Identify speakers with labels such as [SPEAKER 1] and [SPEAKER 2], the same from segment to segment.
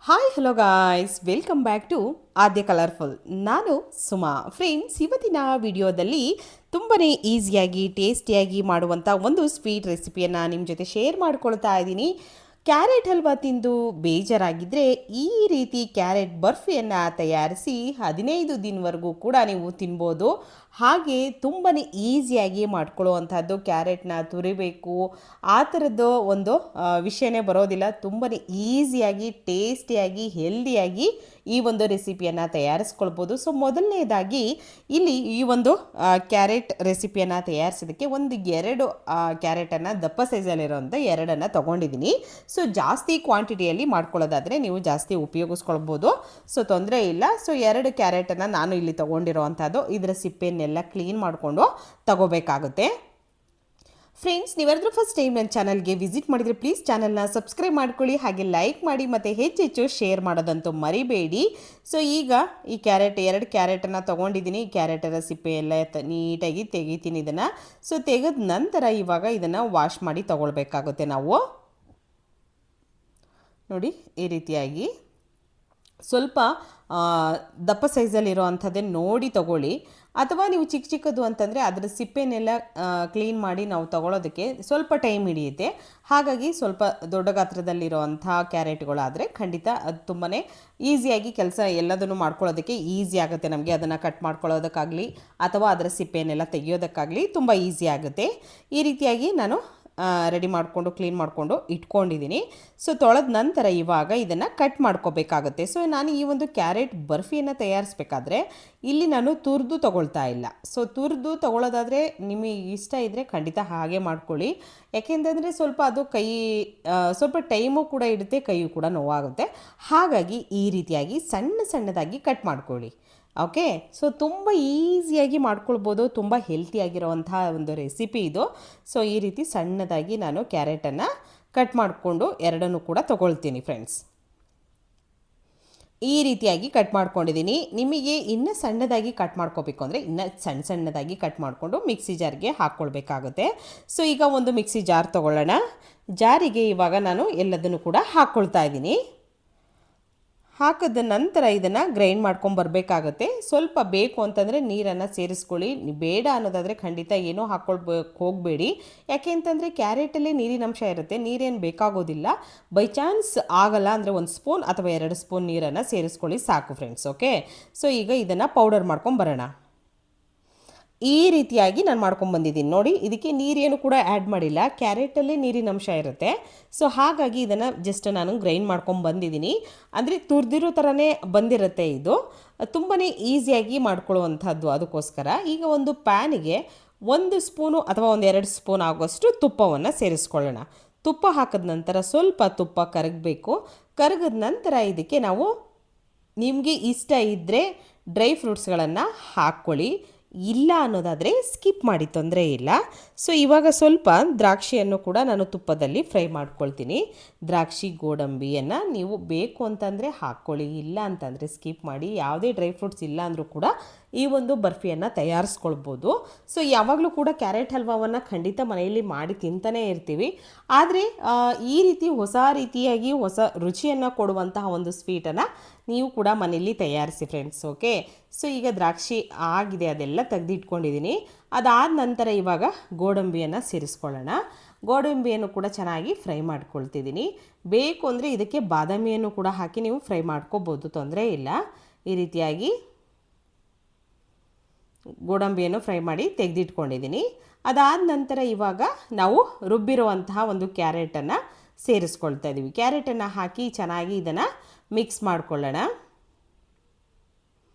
[SPEAKER 1] Hi hello guys, welcome back to Adya colourful. ನಾನು Suma. Friends, ಇವತ್ತಿನ ವಿಡಿಯೋದಲ್ಲಿ ತುಂಬಾ ಈಸಿಯಾಗಿ ಟೇಸ್ಟಿಯಾಗಿ ಮಾಡುವಂಥ ಒಂದು ಸ್ವೀಟ್ ರೆಸಿಪಿಯನ್ನು ನಿಮ್ಮ ಜೊತೆ ಶೇರ್ ಮಾಡ್ಕೊಳ್ತಾ ಇದ್ದೀನಿ. ಕ್ಯಾರೆಟ್ ಹಲ್ವಾ ತಿಂದು ಬೇಜಾರಾಗಿದ್ದರೆ ಈ ರೀತಿ ಕ್ಯಾರೆಟ್ ಬರ್ಫಿಯನ್ನು ತಯಾರಿಸಿ 15 ದಿನವರೆಗೂ ಕೂಡ ನೀವು ತಿನ್ಬೋದು. ಹಾಗೆ ತುಂಬಾ ಈಸಿಯಾಗಿ ಮಾಡ್ಕೊಳ್ಳುವಂಥದ್ದು. ಕ್ಯಾರೆಟ್ನ ತುರಿಬೇಕು ಆ ಥರದ್ದು ಒಂದು ವಿಷಯನೇ ಬರೋದಿಲ್ಲ. ತುಂಬಾ ಈಸಿಯಾಗಿ ಟೇಸ್ಟಿಯಾಗಿ ಹೆಲ್ದಿಯಾಗಿ ಈ ಒಂದು ರೆಸಿಪಿಯನ್ನು ತಯಾರಿಸ್ಕೊಳ್ಬೋದು. ಸೊ ಮೊದಲನೇದಾಗಿ ಇಲ್ಲಿ ಈ ಒಂದು ಕ್ಯಾರೆಟ್ ರೆಸಿಪಿಯನ್ನು ತಯಾರಿಸೋದಕ್ಕೆ ಒಂದು 2 ಕ್ಯಾರೆಟನ್ನು ದಪ್ಪ ಸೈಜಲ್ಲಿರೋಂಥ 2 ತೊಗೊಂಡಿದ್ದೀನಿ. ಸೊ ಜಾಸ್ತಿ ಕ್ವಾಂಟಿಟಿಯಲ್ಲಿ ಮಾಡ್ಕೊಳ್ಳೋದಾದರೆ ನೀವು ಜಾಸ್ತಿ ಉಪಯೋಗಿಸ್ಕೊಳ್ಬೋದು, ಸೊ ತೊಂದರೆ ಇಲ್ಲ. ಸೊ 2 ಕ್ಯಾರೆಟನ್ನು ನಾನು ಇಲ್ಲಿ ತೊಗೊಂಡಿರೋ ಅಂಥದ್ದು. ಇದರ ಸಿಪ್ಪೆಯನ್ನೆಲ್ಲ ಕ್ಲೀನ್ ಮಾಡಿಕೊಂಡು ತಗೋಬೇಕಾಗುತ್ತೆ. ಫ್ರೆಂಡ್ಸ್, ನೀವೆಲ್ಲರೂ ಫಸ್ಟ್ ಟೈಮ್ ನನ್ನ ಚಾನಲ್ಗೆ ವಿಸಿಟ್ ಮಾಡಿದರೆ ಪ್ಲೀಸ್ ಚಾನಲ್ನ ಸಬ್ಸ್ಕ್ರೈಬ್ ಮಾಡ್ಕೊಳ್ಳಿ, ಹಾಗೆ ಲೈಕ್ ಮಾಡಿ ಮತ್ತು ಹೆಚ್ಚೆಚ್ಚು ಶೇರ್ ಮಾಡೋದಂತೂ ಮರಿಬೇಡಿ. ಸೊ ಈಗ ಈ 2 ಕ್ಯಾರೆಟನ್ನು ತೊಗೊಂಡಿದ್ದೀನಿ. ಈ ಕ್ಯಾರೆಟರ ಸಿಪ್ಪೆ ಎಲ್ಲ ನೀಟಾಗಿ ತೆಗಿತೀನಿ ಇದನ್ನು. ಸೊ ತೆಗೆದ ನಂತರ ಇವಾಗ ಇದನ್ನು ವಾಶ್ ಮಾಡಿ ತೊಗೊಳ್ಬೇಕಾಗುತ್ತೆ ನಾವು. ನೋಡಿ, ಈ ರೀತಿಯಾಗಿ ಸ್ವಲ್ಪ ದಪ್ಪ ಸೈಜಲ್ಲಿರೋ ಅಂಥದ್ದೇ ನೋಡಿ ತೊಗೊಳ್ಳಿ. ಅಥವಾ ನೀವು ಚಿಕ್ಕದು ಅಂತಂದರೆ ಅದರ ಸಿಪ್ಪೆನೆಲ್ಲ ಕ್ಲೀನ್ ಮಾಡಿ ನಾವು ತೊಗೊಳೋದಕ್ಕೆ ಸ್ವಲ್ಪ ಟೈಮ್ ಹಿಡಿಯುತ್ತೆ. ಹಾಗಾಗಿ ಸ್ವಲ್ಪ ದೊಡ್ಡ ಗಾತ್ರದಲ್ಲಿರೋ ಅಂಥ ಕ್ಯಾರೆಟ್ಗಳಾದರೆ ಖಂಡಿತ ಅದು ತುಂಬಾ ಈಸಿಯಾಗಿ ಕೆಲಸ ಎಲ್ಲದನ್ನು ಮಾಡ್ಕೊಳ್ಳೋದಕ್ಕೆ ಈಸಿ ಆಗುತ್ತೆ ನಮಗೆ. ಅದನ್ನು ಕಟ್ ಮಾಡ್ಕೊಳ್ಳೋದಕ್ಕಾಗಲಿ ಅಥವಾ ಅದರ ಸಿಪ್ಪೆನೆಲ್ಲ ತೆಗೆಯೋದಕ್ಕಾಗಲಿ ತುಂಬ ಈಸಿ ಆಗುತ್ತೆ. ಈ ರೀತಿಯಾಗಿ ನಾನು ರೆಡಿ ಮಾಡಿಕೊಂಡು ಕ್ಲೀನ್ ಮಾಡಿಕೊಂಡು ಇಟ್ಕೊಂಡಿದ್ದೀನಿ. ಸೊ ತೊಳೆದ ನಂತರ ಇವಾಗ ಇದನ್ನು ಕಟ್ ಮಾಡ್ಕೋಬೇಕಾಗುತ್ತೆ. ಸೊ ನಾನು ಈ ಒಂದು ಕ್ಯಾರೆಟ್ ಬರ್ಫಿಯನ್ನು ತಯಾರಿಸ್ಬೇಕಾದ್ರೆ ಇಲ್ಲಿ ನಾನು ತುರಿದು ತೊಗೊಳ್ತಾ ಇಲ್ಲ. ಸೊ ತುರಿದು ತೊಗೊಳ್ಳೋದಾದರೆ ನಿಮಗೆ ಇಷ್ಟ ಇದ್ದರೆ ಖಂಡಿತ ಹಾಗೆ ಮಾಡ್ಕೊಳ್ಳಿ. ಯಾಕೆಂತಂದರೆ ಸ್ವಲ್ಪ ಅದು ಸ್ವಲ್ಪ ಟೈಮು ಕೂಡ ಇಡುತ್ತೆ, ಕೈಯೂ ಕೂಡ ನೋವಾಗುತ್ತೆ. ಹಾಗಾಗಿ ಈ ರೀತಿಯಾಗಿ ಸಣ್ಣದಾಗಿ ಕಟ್ ಮಾಡ್ಕೊಳ್ಳಿ. ಓಕೆ, ಸೊ ತುಂಬ ಈಸಿಯಾಗಿ ಮಾಡ್ಕೊಳ್ಬೋದು. ತುಂಬ ಹೆಲ್ತಿಯಾಗಿರೋವಂಥ ಒಂದು ರೆಸಿಪಿ ಇದು. ಸೊ ಈ ರೀತಿ ಸಣ್ಣದಾಗಿ ನಾನು ಕ್ಯಾರೆಟನ್ನು ಕಟ್ ಮಾಡಿಕೊಂಡು 2 ಕೂಡ ತೊಗೊಳ್ತೀನಿ ಫ್ರೆಂಡ್ಸ್. ಈ ರೀತಿಯಾಗಿ ಕಟ್ ಮಾಡ್ಕೊಂಡಿದ್ದೀನಿ. ನಿಮಗೆ ಇನ್ನೂ ಸಣ್ಣದಾಗಿ ಕಟ್ ಮಾಡ್ಕೋಬೇಕು ಅಂದರೆ ಇನ್ನೂ ಸಣ್ಣದಾಗಿ ಕಟ್ ಮಾಡಿಕೊಂಡು ಮಿಕ್ಸಿ ಜಾರ್ಗೆ ಹಾಕ್ಕೊಳ್ಬೇಕಾಗುತ್ತೆ. ಸೊ ಈಗ ಒಂದು ಮಿಕ್ಸಿ ಜಾರ್ ತೊಗೊಳ್ಳೋಣ. ಜಾರಿಗೆ ಇವಾಗ ನಾನು ಎಲ್ಲದನ್ನು ಕೂಡ ಹಾಕ್ಕೊಳ್ತಾ ಇದ್ದೀನಿ. ಹಾಕಿದ ನಂತರ ಇದನ್ನು ಗ್ರೈಂಡ್ ಮಾಡ್ಕೊಂಬರ್ಬೇಕಾಗತ್ತೆ. ಸ್ವಲ್ಪ ಬೇಕು ಅಂತಂದರೆ ನೀರನ್ನು ಸೇರಿಸ್ಕೊಳ್ಳಿ. ಬೇಡ ಅನ್ನೋದಾದರೆ ಖಂಡಿತ ಏನೂ ಹೋಗಬೇಡಿ. ಯಾಕೆ ಅಂತಂದರೆ ಕ್ಯಾರೆಟಲ್ಲಿ ನೀರಿನಂಶ ಇರುತ್ತೆ, ನೀರೇನು ಬೇಕಾಗೋದಿಲ್ಲ. ಬೈ ಚಾನ್ಸ್ ಆಗಲ್ಲ ಅಂದರೆ 1 ಸ್ಪೂನ್ ಅಥವಾ 2 ಸ್ಪೂನ್ ನೀರನ್ನು ಸೇರಿಸ್ಕೊಳ್ಳಿ ಸಾಕು ಫ್ರೆಂಡ್ಸ್. ಓಕೆ, ಸೊ ಈಗ ಇದನ್ನು ಪೌಡರ್ ಮಾಡ್ಕೊಂಬರೋಣ. ಈ ರೀತಿಯಾಗಿ ನಾನು ಮಾಡ್ಕೊಂಬಂದಿದ್ದೀನಿ ನೋಡಿ. ಇದಕ್ಕೆ ನೀರೇನು ಕೂಡ ಆ್ಯಡ್ ಮಾಡಿಲ್ಲ, ಕ್ಯಾರೆಟಲ್ಲಿ ನೀರಿನಂಶ ಇರುತ್ತೆ. ಸೊ ಹಾಗಾಗಿ ಇದನ್ನು ಜಸ್ಟ್ ನಾನು ಗ್ರೈಂಡ್ ಮಾಡ್ಕೊಂಬಂದಿದ್ದೀನಿ. ಅಂದರೆ ತುರಿದಿರೋ ಥರನೇ ಬಂದಿರುತ್ತೆ. ಇದು ತುಂಬಾ ಈಸಿಯಾಗಿ ಮಾಡ್ಕೊಳ್ಳುವಂಥದ್ದು. ಅದಕ್ಕೋಸ್ಕರ ಈಗ ಒಂದು ಪ್ಯಾನಿಗೆ 1 ಸ್ಪೂನು ಅಥವಾ 2 ಸ್ಪೂನ್ ಆಗೋಷ್ಟು ತುಪ್ಪವನ್ನು ಸೇರಿಸ್ಕೊಳ್ಳೋಣ. ತುಪ್ಪ ಹಾಕಿದ ನಂತರ ಸ್ವಲ್ಪ ತುಪ್ಪ ಕರಗಬೇಕು. ಕರಗಿದ ನಂತರ ಇದಕ್ಕೆ ನಾವು ನಿಮಗೆ ಇಷ್ಟ ಇದ್ದರೆ ಡ್ರೈ ಫ್ರೂಟ್ಸ್ಗಳನ್ನು ಹಾಕ್ಕೊಳ್ಳಿ, ಇಲ್ಲ ಅನ್ನೋದಾದರೆ ಸ್ಕಿಪ್ ಮಾಡಿ, ತೊಂದರೆ ಇಲ್ಲ. ಸೊ ಇವಾಗ ಸ್ವಲ್ಪ ದ್ರಾಕ್ಷಿಯನ್ನು ಕೂಡ ನಾನು ತುಪ್ಪದಲ್ಲಿ ಫ್ರೈ ಮಾಡ್ಕೊಳ್ತೀನಿ. ದ್ರಾಕ್ಷಿ, ಗೋಡಂಬಿಯನ್ನು ನೀವು ಬೇಕು ಅಂತಂದರೆ ಹಾಕ್ಕೊಳ್ಳಿ, ಇಲ್ಲ ಅಂತಂದರೆ ಸ್ಕಿಪ್ ಮಾಡಿ. ಯಾವುದೇ ಡ್ರೈ ಫ್ರೂಟ್ಸ್ ಇಲ್ಲ ಅಂದರೂ ಕೂಡ ಈ ಒಂದು ಬರ್ಫಿಯನ್ನು ತಯಾರಿಸ್ಕೊಳ್ಬೋದು. ಸೊ ಯಾವಾಗಲೂ ಕೂಡ ಕ್ಯಾರೆಟ್ ಹಲ್ವಾವನ್ನು ಖಂಡಿತ ಮನೆಯಲ್ಲಿ ಮಾಡಿ ತಿಂತಾನೇ ಇರ್ತೀವಿ. ಆದರೆ ಈ ರೀತಿ ಹೊಸ ರೀತಿಯಾಗಿ ಹೊಸ ರುಚಿಯನ್ನು ಕೊಡುವಂತಹ ಒಂದು ಸ್ವೀಟನ್ನು ನೀವು ಕೂಡ ಮನೆಯಲ್ಲಿ ತಯಾರಿಸಿ ಫ್ರೆಂಡ್ಸ್. ಓಕೆ, ಸೊ ಈಗ ದ್ರಾಕ್ಷಿ ಆಗಿದೆ, ಅದೆಲ್ಲ ತೆಗೆದಿಟ್ಕೊಂಡಿದ್ದೀನಿ. ಅದಾದ ನಂತರ ಇವಾಗ ಗೋಡಂಬಿಯನ್ನು ಸೇರಿಸ್ಕೊಳ್ಳೋಣ. ಗೋಡಂಬಿಯನ್ನು ಕೂಡ ಚೆನ್ನಾಗಿ ಫ್ರೈ ಮಾಡ್ಕೊಳ್ತಿದ್ದೀನಿ. ಬೇಕು ಅಂದರೆ ಇದಕ್ಕೆ ಬಾದಾಮಿಯನ್ನು ಕೂಡ ಹಾಕಿ ನೀವು ಫ್ರೈ ಮಾಡ್ಕೋಬೋದು, ತೊಂದರೆ ಇಲ್ಲ. ಈ ರೀತಿಯಾಗಿ ಗೋಡಂಬಿಯನ್ನು ಫ್ರೈ ಮಾಡಿ ತೆಗೆದಿಟ್ಕೊಂಡಿದ್ದೀನಿ. ಅದಾದ ನಂತರ ಇವಾಗ ನಾವು ರುಬ್ಬಿರುವಂತಹ ಒಂದು ಕ್ಯಾರೆಟನ್ನು ಸೇರಿಸ್ಕೊಳ್ತಾ ಇದ್ದೀವಿ. ಕ್ಯಾರೆಟನ್ನು ಹಾಕಿ ಚೆನ್ನಾಗಿ ಇದನ್ನು ಮಿಕ್ಸ್ ಮಾಡ್ಕೊಳ್ಳೋಣ.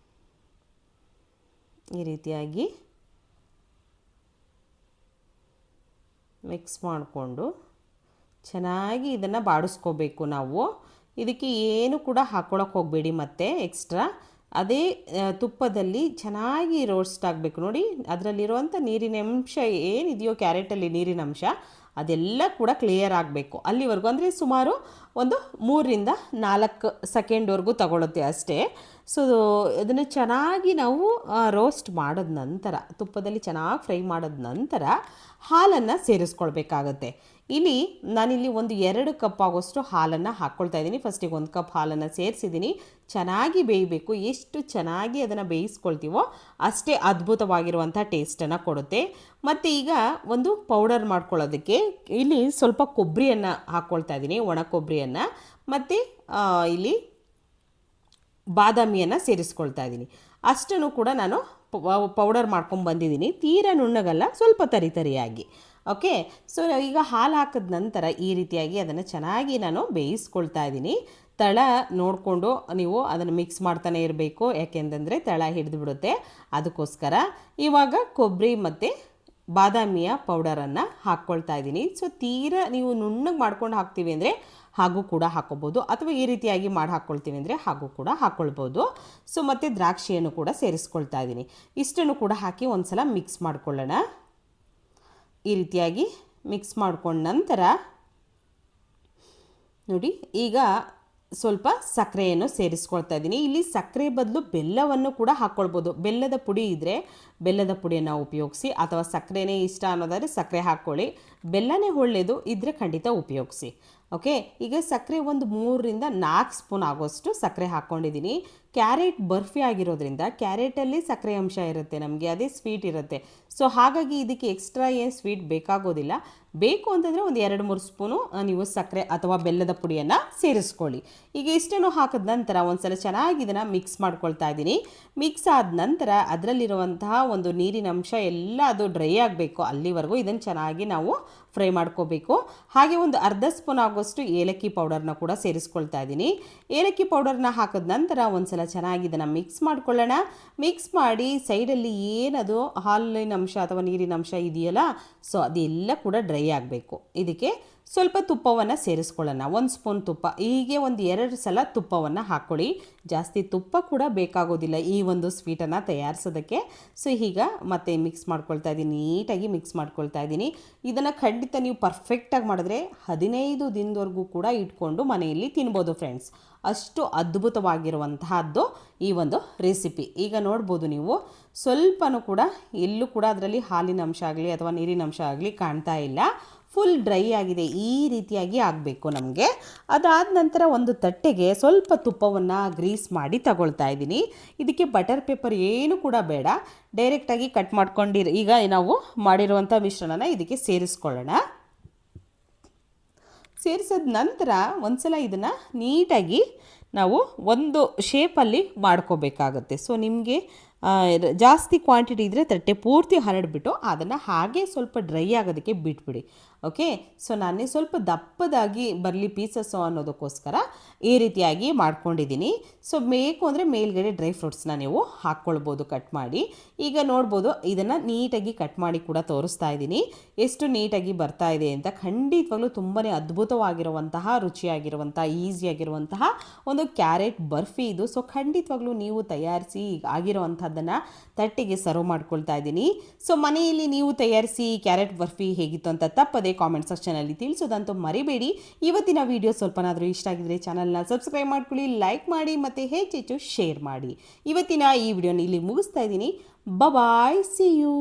[SPEAKER 1] ಈ ರೀತಿಯಾಗಿ ಮಿಕ್ಸ್ ಮಾಡಿಕೊಂಡು ಚೆನ್ನಾಗಿ ಇದನ್ನು ಬಾಡಿಸ್ಕೋಬೇಕು ನಾವು. ಇದಕ್ಕೆ ಏನು ಕೂಡ ಹಾಕ್ಕೊಳಕ್ಕೆ ಹೋಗಬೇಡಿ ಮತ್ತೆ ಎಕ್ಸ್ಟ್ರಾ. ಅದೇ ತುಪ್ಪದಲ್ಲಿ ಚೆನ್ನಾಗಿ ರೋಸ್ಟ್ ಆಗಬೇಕು. ನೋಡಿ, ಅದರಲ್ಲಿರುವಂಥ ನೀರಿನ ಅಂಶ ಏನಿದೆಯೋ ಕ್ಯಾರೆಟಲ್ಲಿ ನೀರಿನಂಶ ಅದೆಲ್ಲ ಕೂಡ ಕ್ಲಿಯರ್ ಆಗಬೇಕು ಅಲ್ಲಿವರೆಗೂ. ಅಂದರೆ ಸುಮಾರು ಒಂದು 3ರಿಂದ 4 ಸೆಕೆಂಡ್ವರೆಗೂ ತಗೊಳುತ್ತೆ ಅಷ್ಟೇ. ಸೊ ಅದನ್ನು ಚೆನ್ನಾಗಿ ನಾವು ರೋಸ್ಟ್ ಮಾಡಿದ ನಂತರ, ತುಪ್ಪದಲ್ಲಿ ಚೆನ್ನಾಗಿ ಫ್ರೈ ಮಾಡಿದ ನಂತರ ಹಾಲನ್ನು ಸೇರಿಸ್ಕೊಳ್ಬೇಕಾಗತ್ತೆ. ಇಲ್ಲಿ ನಾನಿಲ್ಲಿ ಒಂದು 2 ಕಪ್ ಆಗೋಷ್ಟು ಹಾಲನ್ನು ಹಾಕ್ಕೊಳ್ತಾ ಇದ್ದೀನಿ. ಫಸ್ಟಿಗೆ 1 ಕಪ್ ಹಾಲನ್ನು ಸೇರಿಸಿದ್ದೀನಿ. ಚೆನ್ನಾಗಿ ಬೇಯಬೇಕು. ಎಷ್ಟು ಚೆನ್ನಾಗಿ ಅದನ್ನು ಬೇಯಿಸ್ಕೊಳ್ತೀವೋ ಅಷ್ಟೇ ಅದ್ಭುತವಾಗಿರುವಂಥ ಟೇಸ್ಟನ್ನು ಕೊಡುತ್ತೆ. ಮತ್ತು ಈಗ ಒಂದು ಪೌಡರ್ ಮಾಡ್ಕೊಳ್ಳೋದಕ್ಕೆ ಇಲ್ಲಿ ಸ್ವಲ್ಪ ಕೊಬ್ಬರಿಯನ್ನು ಹಾಕ್ಕೊಳ್ತಾ ಇದ್ದೀನಿ, ಒಣ ಕೊಬ್ಬರಿಯನ್ನು, ಮತ್ತು ಇಲ್ಲಿ ಬಾದಾಮಿಯನ್ನು ಸೇರಿಸ್ಕೊಳ್ತಾ ಇದ್ದೀನಿ. ಅಷ್ಟನ್ನು ಕೂಡ ನಾನು ಪೌಡರ್ ಮಾಡ್ಕೊಂಡು ಬಂದಿದ್ದೀನಿ. ತೀರಾ ನುಣ್ಣಗಲ್ಲ, ಸ್ವಲ್ಪ ತರಿಯಾಗಿ. ಓಕೆ, ಸೊ ಈಗ ಹಾಲು ಹಾಕಿದ ನಂತರ ಈ ರೀತಿಯಾಗಿ ಅದನ್ನು ಚೆನ್ನಾಗಿ ನಾನು ಬೇಯಿಸ್ಕೊಳ್ತಾ ಇದ್ದೀನಿ. ತಳ ನೋಡಿಕೊಂಡು ನೀವು ಅದನ್ನು ಮಿಕ್ಸ್ ಮಾಡ್ತಾನೆ ಇರಬೇಕು, ಯಾಕೆಂತಂದರೆ ತಳ ಹಿಡಿದು ಬಿಡುತ್ತೆ. ಅದಕ್ಕೋಸ್ಕರ ಇವಾಗ ಕೊಬ್ಬರಿ ಮತ್ತು ಬಾದಾಮಿಯ ಪೌಡರನ್ನು ಹಾಕ್ಕೊಳ್ತಾ ಇದ್ದೀನಿ. ಸೊ ತೀರಾ ನೀವು ನುಣ್ಣಗೆ ಮಾಡ್ಕೊಂಡು ಹಾಕ್ತೀವಿ ಅಂದರೆ ಹಾಗೂ ಕೂಡ ಹಾಕ್ಕೊಬೋದು, ಅಥವಾ ಈ ರೀತಿಯಾಗಿ ಮಾಡಿ ಹಾಕ್ಕೊಳ್ತೀವಿ ಅಂದರೆ ಹಾಗೂ ಕೂಡ ಹಾಕ್ಕೊಳ್ಬೋದು. ಸೊ ಮತ್ತು ದ್ರಾಕ್ಷಿಯನ್ನು ಕೂಡ ಸೇರಿಸ್ಕೊಳ್ತಾ ಇದ್ದೀನಿ. ಇಷ್ಟನ್ನು ಕೂಡ ಹಾಕಿ ಒಂದು ಸಲ ಮಿಕ್ಸ್ ಮಾಡ್ಕೊಳ್ಳೋಣ. ಈ ರೀತಿಯಾಗಿ ಮಿಕ್ಸ್ ಮಾಡ್ಕೊಂಡ ನಂತರ ನೋಡಿ, ಈಗ ಸ್ವಲ್ಪ ಸಕ್ಕರೆಯನ್ನು ಸೇರಿಸ್ಕೊಳ್ತಾ ಇದ್ದೀನಿ. ಇಲ್ಲಿ ಸಕ್ಕರೆ ಬದಲು ಬೆಲ್ಲವನ್ನು ಕೂಡ ಹಾಕ್ಕೊಳ್ಬೋದು. ಬೆಲ್ಲದ ಪುಡಿ ಇದ್ದರೆ ಬೆಲ್ಲದ ಪುಡಿಯನ್ನು ಉಪಯೋಗಿಸಿ, ಅಥವಾ ಸಕ್ಕರೆನೇ ಇಷ್ಟ ಅನ್ನೋದಾದರೆ ಸಕ್ಕರೆ ಹಾಕ್ಕೊಳ್ಳಿ. ಬೆಲ್ಲನೇ ಒಳ್ಳೆಯದು ಇದ್ದರೆ ಖಂಡಿತ ಉಪಯೋಗಿಸಿ. ಓಕೆ, ಈಗ ಸಕ್ಕರೆ ಒಂದು 3ರಿಂದ 4 ಸ್ಪೂನ್ ಆಗೋಷ್ಟು ಸಕ್ಕರೆ ಹಾಕ್ಕೊಂಡಿದ್ದೀನಿ. ಕ್ಯಾರೆಟ್ ಬರ್ಫಿ ಆಗಿರೋದ್ರಿಂದ ಕ್ಯಾರೆಟಲ್ಲಿ ಸಕ್ಕರೆ ಅಂಶ ಇರುತ್ತೆ, ನಮಗೆ ಅದೇ ಸ್ವೀಟ್ ಇರುತ್ತೆ. ಸೊ ಹಾಗಾಗಿ ಇದಕ್ಕೆ ಎಕ್ಸ್ಟ್ರಾ ಏನು ಸ್ವೀಟ್ ಬೇಕಾಗೋದಿಲ್ಲ. ಬೇಕು ಅಂತಂದರೆ ಒಂದು 2-3 ಸ್ಪೂನು ನೀವು ಸಕ್ಕರೆ ಅಥವಾ ಬೆಲ್ಲದ ಪುಡಿಯನ್ನು ಸೇರಿಸ್ಕೊಳ್ಳಿ. ಈಗ ಇಷ್ಟನ್ನು ಹಾಕಿದ ನಂತರ ಒಂದು ಸಲ ಚೆನ್ನಾಗಿ ಇದನ್ನು ಮಿಕ್ಸ್ ಮಾಡ್ಕೊಳ್ತಾ ಇದ್ದೀನಿ. ಮಿಕ್ಸ್ ಆದ ನಂತರ ಅದರಲ್ಲಿರುವಂತಹ ಒಂದು ನೀರಿನ ಅಂಶ ಎಲ್ಲ ಅದು ಡ್ರೈ ಆಗಬೇಕು, ಅಲ್ಲಿವರೆಗೂ ಇದನ್ನು ಚೆನ್ನಾಗಿ ನಾವು ಫ್ರೈ ಮಾಡ್ಕೋಬೇಕು. ಹಾಗೆ ಒಂದು ಅರ್ಧ ಸ್ಪೂನ್ ಆಗೋಷ್ಟು ಏಲಕ್ಕಿ ಪೌಡರ್ನ ಕೂಡ ಸೇರಿಸ್ಕೊಳ್ತಾ ಇದ್ದೀನಿ. ಏಲಕ್ಕಿ ಪೌಡರ್ನ ಹಾಕಿದ ನಂತರ ಒಂದು ಸಲ ಚೆನ್ನಾಗಿ ಇದನ್ನು ಮಿಕ್ಸ್ ಮಾಡ್ಕೊಳ್ಳೋಣ. ಮಿಕ್ಸ್ ಮಾಡಿ ಸೈಡಲ್ಲಿ ಏನದು ಹಾಲಿನ ಅಂಶ ಅಥವಾ ನೀರಿನ ಅಂಶ ಇದೆಯಲ್ಲ, ಸೊ ಅದೆಲ್ಲ ಕೂಡ ಡ್ರೈ ಆಗಬೇಕು. ಇದಕ್ಕೆ ಸ್ವಲ್ಪ ತುಪ್ಪವನ್ನು ಸೇರಿಸ್ಕೊಳ್ಳೋಣ. 1 ಸ್ಪೂನ್ ತುಪ್ಪ, ಹೀಗೆ ಒಂದು 2 ಸಲ ತುಪ್ಪವನ್ನು ಹಾಕ್ಕೊಳ್ಳಿ. ಜಾಸ್ತಿ ತುಪ್ಪ ಕೂಡ ಬೇಕಾಗೋದಿಲ್ಲ ಈ ಒಂದು ಸ್ವೀಟನ್ನು ತಯಾರಿಸೋದಕ್ಕೆ. ಸೊ ಈಗ ಮತ್ತೆ ಮಿಕ್ಸ್ ಮಾಡ್ಕೊಳ್ತಾ ಇದ್ದೀನಿ, ನೀಟಾಗಿ ಮಿಕ್ಸ್ ಮಾಡ್ಕೊಳ್ತಾ ಇದ್ದೀನಿ. ಇದನ್ನು ಖಂಡಿತ ನೀವು ಪರ್ಫೆಕ್ಟಾಗಿ ಮಾಡಿದ್ರೆ 15 ದಿನದವರೆಗೂ ಕೂಡ ಇಟ್ಕೊಂಡು ಮನೆಯಲ್ಲಿ ತಿನ್ಬೋದು ಫ್ರೆಂಡ್ಸ್. ಅಷ್ಟು ಅದ್ಭುತವಾಗಿರುವಂತಹದ್ದು ಈ ಒಂದು ರೆಸಿಪಿ. ಈಗ ನೋಡ್ಬೋದು ನೀವು, ಸ್ವಲ್ಪನೂ ಕೂಡ ಎಲ್ಲೂ ಕೂಡ ಅದರಲ್ಲಿ ಹಾಲಿನ ಅಂಶ ಆಗಲಿ ಅಥವಾ ನೀರಿನ ಅಂಶ ಆಗಲಿ ಕಾಣ್ತಾ ಇಲ್ಲ. ಫುಲ್ ಡ್ರೈ ಆಗಿದೆ, ಈ ರೀತಿಯಾಗಿ ಆಗಬೇಕು ನಮಗೆ. ಅದಾದ ನಂತರ ಒಂದು ತಟ್ಟೆಗೆ ಸ್ವಲ್ಪ ತುಪ್ಪವನ್ನು ಗ್ರೀಸ್ ಮಾಡಿ ತಗೊಳ್ತಾ ಇದ್ದೀನಿ. ಇದಕ್ಕೆ ಬಟರ್ ಪೇಪರ್ ಏನು ಕೂಡ ಬೇಡ, ಡೈರೆಕ್ಟಾಗಿ ಕಟ್ ಮಾಡ್ಕೊಂಡಿರೋ ಈಗ ನಾವು ಮಾಡಿರುವಂಥ ಮಿಶ್ರಣನ ಇದಕ್ಕೆ ಸೇರಿಸ್ಕೊಳ್ಳೋಣ. ಸೇರಿಸಿದ ನಂತರ ಒಂದು ಸಲ ಇದನ್ನು ನೀಟಾಗಿ ನಾವು ಒಂದು ಶೇಪಲ್ಲಿ ಮಾಡ್ಕೋಬೇಕಾಗುತ್ತೆ. ಸೊ ನಿಮಗೆ ಜಾಸ್ತಿ ಕ್ವಾಂಟಿಟಿ ಇದ್ದರೆ ತಟ್ಟೆ ಪೂರ್ತಿ ಹರಡ್ಬಿಟ್ಟು ಅದನ್ನು ಹಾಗೆ ಸ್ವಲ್ಪ ಡ್ರೈ ಆಗೋದಕ್ಕೆ ಬಿಟ್ಬಿಡಿ. ಓಕೆ, ಸೊ ನಾನೇ ಸ್ವಲ್ಪ ದಪ್ಪದಾಗಿ ಬರಲಿ ಪೀಸಸ್ಸು ಅನ್ನೋದಕ್ಕೋಸ್ಕರ ಈ ರೀತಿಯಾಗಿ ಮಾಡ್ಕೊಂಡಿದ್ದೀನಿ. ಸೊ ಬೇಕು ಅಂದರೆ ಮೇಲ್ಗಡೆ ಡ್ರೈ ಫ್ರೂಟ್ಸ್ನ ನೀವು ಹಾಕ್ಕೊಳ್ಬೋದು ಕಟ್ ಮಾಡಿ. ಈಗ ನೋಡ್ಬೋದು, ಇದನ್ನು ನೀಟಾಗಿ ಕಟ್ ಮಾಡಿ ಕೂಡ ತೋರಿಸ್ತಾ ಇದ್ದೀನಿ ಎಷ್ಟು ನೀಟಾಗಿ ಬರ್ತಾ ಇದೆ ಅಂತ. ಖಂಡಿತವಾಗ್ಲೂ ತುಂಬಾ ಅದ್ಭುತವಾಗಿರುವಂತಹ, ರುಚಿಯಾಗಿರುವಂತಹ, ಈಸಿಯಾಗಿರುವಂತಹ ಒಂದು ಕ್ಯಾರೆಟ್ ಬರ್ಫಿ ಇದು. ಸೊ ಖಂಡಿತವಾಗ್ಲೂ ನೀವು ತಯಾರಿಸಿ ಆಗಿರುವಂಥದ್ದನ್ನು ತಟ್ಟೆಗೆ ಸರ್ವ್ ಮಾಡ್ಕೊಳ್ತಾ ಇದ್ದೀನಿ. ಸೊ ಮನೆಯಲ್ಲಿ ನೀವು ತಯಾರಿಸಿ ಕ್ಯಾರೆಟ್ ಬರ್ಫಿ ಹೇಗಿತ್ತು ಅಂತ ತಪ್ಪದೆ ಕಾಮೆಂಟ್ ಸೆಕ್ಷನಲ್ಲಿ ತಿಳಿಸೋದಂತೂ ಮರಿಬೇಡಿ. ಇವತ್ತಿನ ವಿಡಿಯೋ ಸ್ವಲ್ಪನಾದರೂ ಇಷ್ಟ ಆಗಿದ್ರೆ ಚಾನಲ್ನ ಸಬ್ಸ್ಕ್ರೈಬ್ ಮಾಡ್ಕೊಳ್ಳಿ, ಲೈಕ್ ಮಾಡಿ ಮತ್ತು ಹೆಚ್ಚೆಚ್ಚು ಶೇರ್ ಮಾಡಿ. ಇವತ್ತಿನ ಈ ವಿಡಿಯೋನ ಇಲ್ಲಿ ಮುಗಿಸ್ತಾ ಇದ್ದೀನಿ. ಬಾಯ್, ಸಿ ಯು.